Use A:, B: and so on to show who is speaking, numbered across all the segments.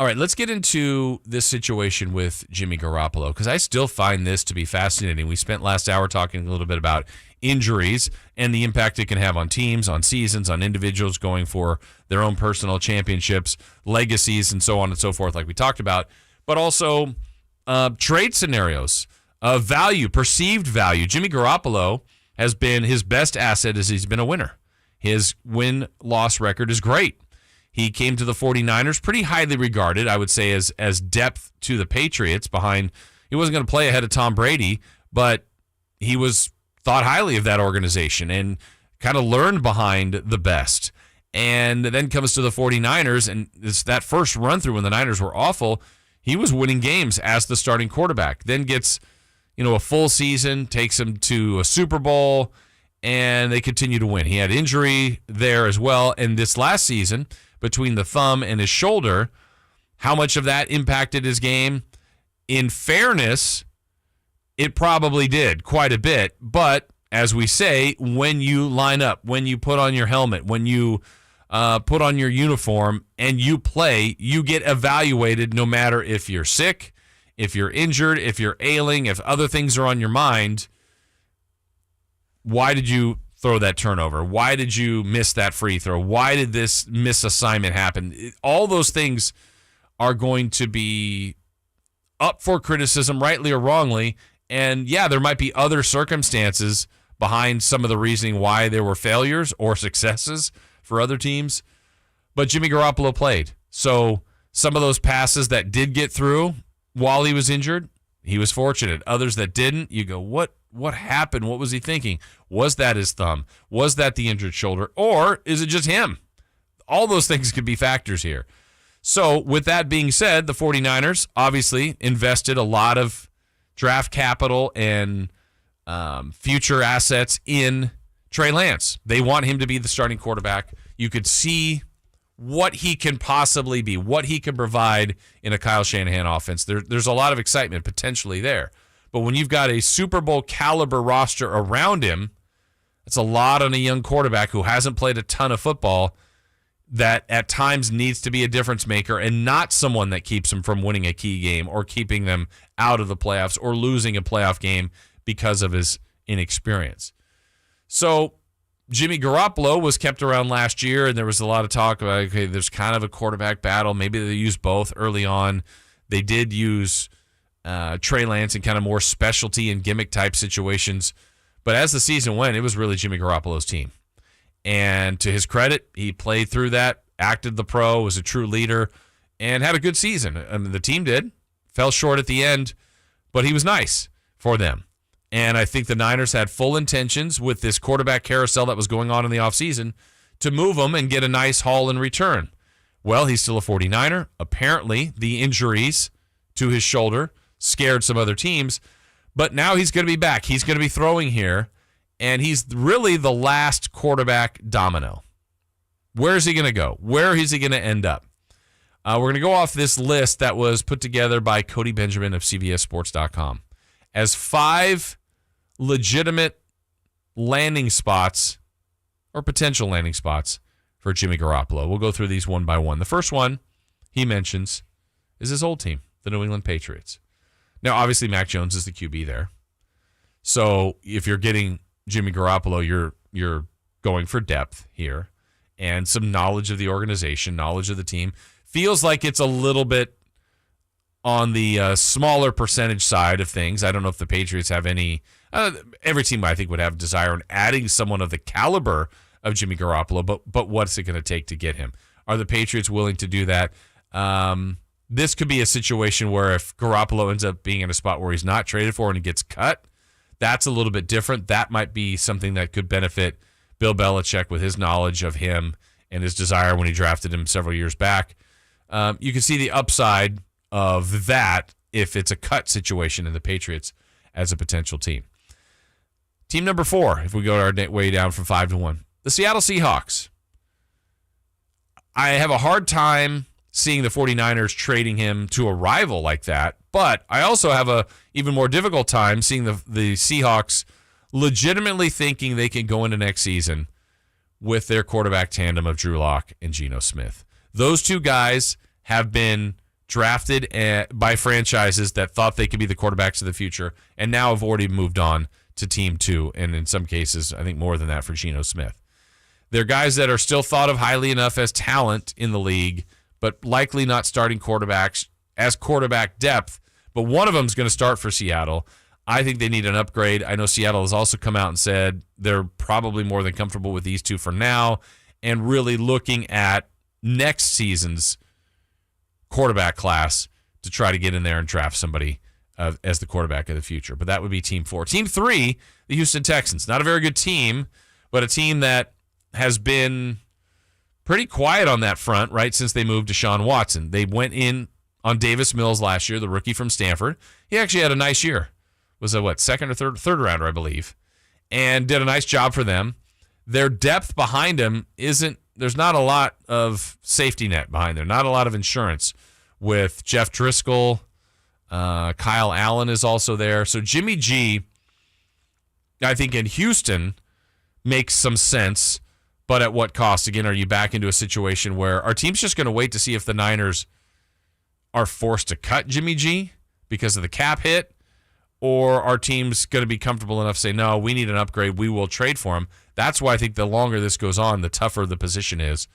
A: All right, let's get into this situation with Jimmy Garoppolo, because I still find this to be fascinating. We spent last hour talking a little bit about injuries and the impact it can have on teams, on seasons, on individuals going for their own personal championships, legacies, and so on and so forth, like we talked about, but also trade scenarios, value, perceived value. Jimmy Garoppolo has been his best asset as he's been a winner. His win-loss record is great. He came to the 49ers pretty highly regarded, I would say, as depth to the Patriots behind. He wasn't going to play ahead of Tom Brady, but he was thought highly of that organization and kind of learned behind the best. And then comes to the 49ers, and it's that first run-through when the Niners were awful, he was winning games as the starting quarterback. Then gets, a full season, takes him to a Super Bowl, and they continue to win. He had injury there as well. And this last season, between the thumb and his shoulder, how much of that impacted his game? In fairness, it probably did quite a bit. But as we say, when you line up, when you put on your helmet, when you put on your uniform and you play, you get evaluated no matter if you're sick, if you're injured, if you're ailing, if other things are on your mind. Why did you throw that turnover? Why did you miss that free throw? Why did this misassignment happen? All those things are going to be up for criticism, rightly or wrongly. And yeah, there might be other circumstances behind some of the reasoning why there were failures or successes for other teams. But Jimmy Garoppolo played. So some of those passes that did get through while he was injured, he was fortunate. Others that didn't, you go, what happened? What was he thinking? Was that his thumb? Was that the injured shoulder? Or is it just him? All those things could be factors here. So with that being said, the 49ers obviously invested a lot of draft capital and future assets in Trey Lance. They want him to be the starting quarterback. You could see what he can possibly be, what he can provide in a Kyle Shanahan offense. There's a lot of excitement potentially there. But when you've got a Super Bowl caliber roster around him, it's a lot on a young quarterback who hasn't played a ton of football that at times needs to be a difference maker and not someone that keeps him from winning a key game or keeping them out of the playoffs or losing a playoff game because of his inexperience. So Jimmy Garoppolo was kept around last year, and there was a lot of talk about, okay, there's kind of a quarterback battle. Maybe they use both early on. They did use Trey Lance in kind of more specialty and gimmick type situations. But as the season went, it was really Jimmy Garoppolo's team. And to his credit, he played through that, acted the pro, was a true leader, and had a good season. I mean, the team did. Fell short at the end, but he was nice for them. And I think the Niners had full intentions with this quarterback carousel that was going on in the offseason to move him and get a nice haul in return. Well, he's still a 49er. Apparently, the injuries to his shoulder scared some other teams, but now he's going to be back. He's going to be throwing here, and he's really the last quarterback domino. Where is he going to go? Where is he going to end up? We're going to go off this list that was put together by Cody Benjamin of CBSSports.com as 5 legitimate landing spots or potential landing spots for Jimmy Garoppolo. We'll go through these one by one. The first one he mentions is his old team, the New England Patriots. Now, obviously, Mac Jones is the QB there. So if you're getting Jimmy Garoppolo, you're going for depth here and some knowledge of the organization, knowledge of the team. Feels like it's a little bit on the smaller percentage side of things. I don't know if the Patriots have any. Every team, I think, would have desire in adding someone of the caliber of Jimmy Garoppolo, but what's it going to take to get him? Are the Patriots willing to do that? This could be a situation where if Garoppolo ends up being in a spot where he's not traded for and he gets cut, that's a little bit different. That might be something that could benefit Bill Belichick with his knowledge of him and his desire when he drafted him several years back. You can see the upside of that if it's a cut situation in the Patriots as a potential team. Team number 4, if we go our way down from 5 to 1, the Seattle Seahawks. I have a hard time seeing the 49ers trading him to a rival like that, but I also have a even more difficult time seeing the Seahawks legitimately thinking they can go into next season with their quarterback tandem of Drew Lock and Geno Smith. Those two guys have been drafted by franchises that thought they could be the quarterbacks of the future, and now have already moved on to team 2, and in some cases, I think more than that for Geno Smith. They're guys that are still thought of highly enough as talent in the league, but likely not starting quarterbacks as quarterback depth. But one of them is going to start for Seattle. I think they need an upgrade. I know Seattle has also come out and said they're probably more than comfortable with these two for now, and really looking at next season's quarterback class to try to get in there and draft somebody as the quarterback of the future. But that would be team 4. Team 3, the Houston Texans. Not a very good team, but a team that has been pretty quiet on that front, right, since they moved Deshaun Watson. They went in on Davis Mills last year, the rookie from Stanford. He actually had a nice year. Was a, second or third rounder, I believe, and did a nice job for them. Their depth behind him there's not a lot of safety net behind there, not a lot of insurance with Jeff Driscoll. Kyle Allen is also there. So Jimmy G, I think in Houston, makes some sense, but at what cost? Again, are you back into a situation where our team's just going to wait to see if the Niners are forced to cut Jimmy G because of the cap hit? Or our team's going to be comfortable enough to say, no, we need an upgrade. We will trade for him. That's why I think the longer this goes on, the tougher the position is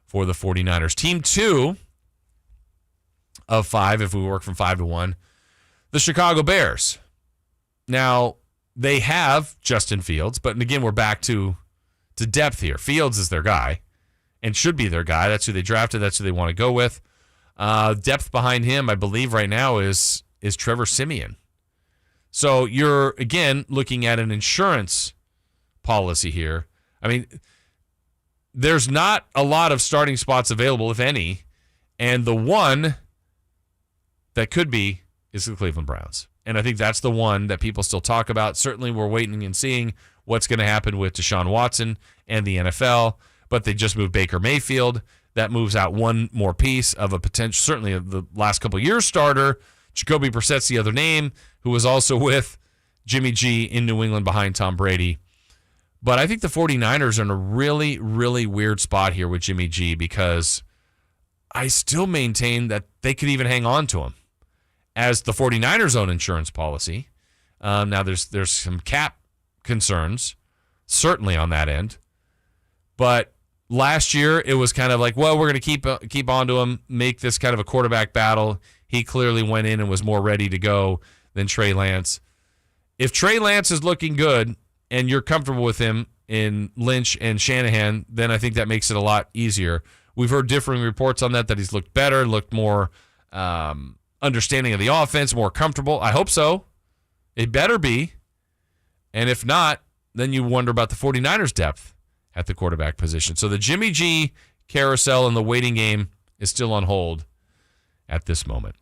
A: for the 49ers. Team 2 of 5, if we work from 5 to 1, the Chicago Bears. Now, they have Justin Fields, but again, we're back to depth here. Fields is their guy and should be their guy. That's who they drafted. That's who they want to go with. Depth behind him, I believe right now, is Trevor Siemian. So you're, again, looking at an insurance policy here. I mean, there's not a lot of starting spots available, if any, and the one that could be is the Cleveland Browns. And I think that's the one that people still talk about. Certainly we're waiting and seeing what's going to happen with Deshaun Watson and the NFL, but they just moved Baker Mayfield. That moves out one more piece of a potential, certainly of the last couple of years starter. Jacoby Brissett's the other name, who was also with Jimmy G in New England behind Tom Brady. But I think the 49ers are in a really, really weird spot here with Jimmy G because I still maintain that they could even hang on to him as the 49ers' own insurance policy. Now, there's some cap concerns, certainly on that end. But last year, it was kind of like, well, we're going to keep on to him, make this kind of a quarterback battle. He clearly went in and was more ready to go than Trey Lance. If Trey Lance is looking good and you're comfortable with him in Lynch and Shanahan, then I think that makes it a lot easier. We've heard differing reports on that he's looked better, looked more understanding of the offense, more comfortable. I hope so. It better be. And if not, then you wonder about the 49ers' depth at the quarterback position. So the Jimmy G carousel and the waiting game is still on hold at this moment.